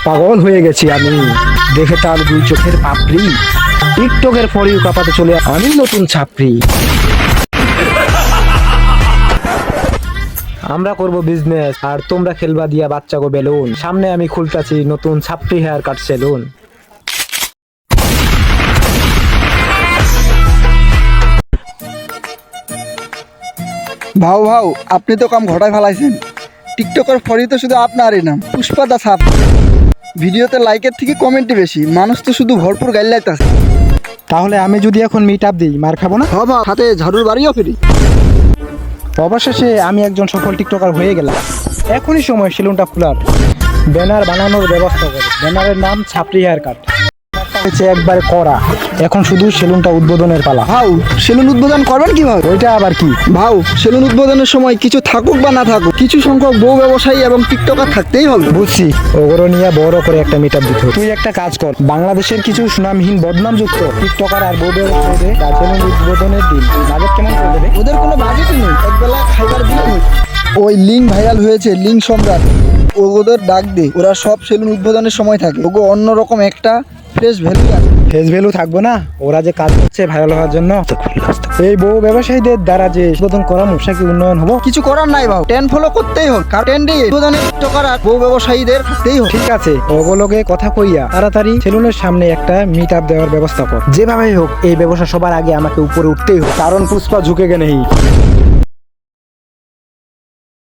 পাগল হয়ে গেছি আমি, দেখে তার দুই চোখের পাপড়ি, টিকটকের ফর ইউ কাপাতে চলে আমি নতুন ছাপড়ি। আমরা করব বিজনেস আর তোমরা খেলবা দিয়া বাচ্চা গো বেলুন। সামনে আমি খুলতাছি নতুন ছাপড়ি হেয়ার কাট সেলুন। ভাও ভাও, আপনি তো কাম ঘটায় ফেলাইছেন। টিকটকের ফরি তো শুধু আপনারই নাম, পুষ্পা দা সাপ। ভিডিওতে লাইকের থেকে কমেন্টই বেশি, মানুষ তো শুধু ভরপুর গাইলাইতেছে। তাহলে আমি যদি এখন মিট আপ দিই মার খাবো না? বাবা হাতে ঝাড়ুর বাড়িও ফিরি। অবশেষে আমি একজন সফল টিকটকার হয়ে গেলাম। এখনই সময় সেলুনটা খোলার, ব্যানার বানানোর ব্যবস্থা করে। ব্যানারের নাম ছাপড়ি হেয়ার কাট হয়েছে একবারে করা, এখন শুধু সেলুনটা উদ্বোধনের পালা। ভাও সেলুন উদ্বোধন করবেন কিভাবে? ওইটা আবার কি? ভাও সেলুন উদ্বোধনের সময় কিছু থাকুক বা না থাকুক, কিছু সংখ্যক বউ ব্যবসায়ী এবং টিকটকার থাকতেই হবে। বুঝছি, ওগুলো নিয়ে বড় করে একটা মিট আপ দিতে হবে। তুই একটা কাজ কর, বাংলাদেশের কিছু সুনামহীন বদনামযুক্ত টিকটকার আর বউ ব্যবসায়ীদের সেলুন উদ্বোধনের দিন বাজেট কেমন করে দেবে? ওদের কোনো বাজেটই নেই, একবেলা খাইবার দিয়ে হয়েছে। ওই লিঙ্ক ভাইরাল হয়েছে, লিঙ্ক সম্রাট। ওদের ডাক দে, ওরা সব সেলুন উদ্বোধনের সময় থাকে। ওগো অন্যরকম একটা ফ্রেশ ভ্যালু আছে। ফেস ভ্যালু থাকবো না? ওরা যে কাজ করছে ভাইরাল হওয়ার জন্য, এই বউ ব্যবসায়ীদের দ্বারা যে উদ্বোধন করা ব্যবসা কি উন্নয়ন হবো? কিছু করার নাই ভাও, ট্রেন্ড ফলো করতেই হবে। কারণ ট্রেন্ডে উদ্বোধনের টিকটকার আর বউ ব্যবসায়ীদের থাকতেই হবে। ঠিক আছে, ওগুলোকে কথা কইয়া তাড়াতাড়ি সেলুনের সামনে একটা মিট আপ দেওয়ার ব্যবস্থা কর। যেভাবে হোক এই ব্যবসা সবার আগে আমাকে উপরে উঠতেই হোক, কারণ পুষ্পা ঝুঁকে গে নেই।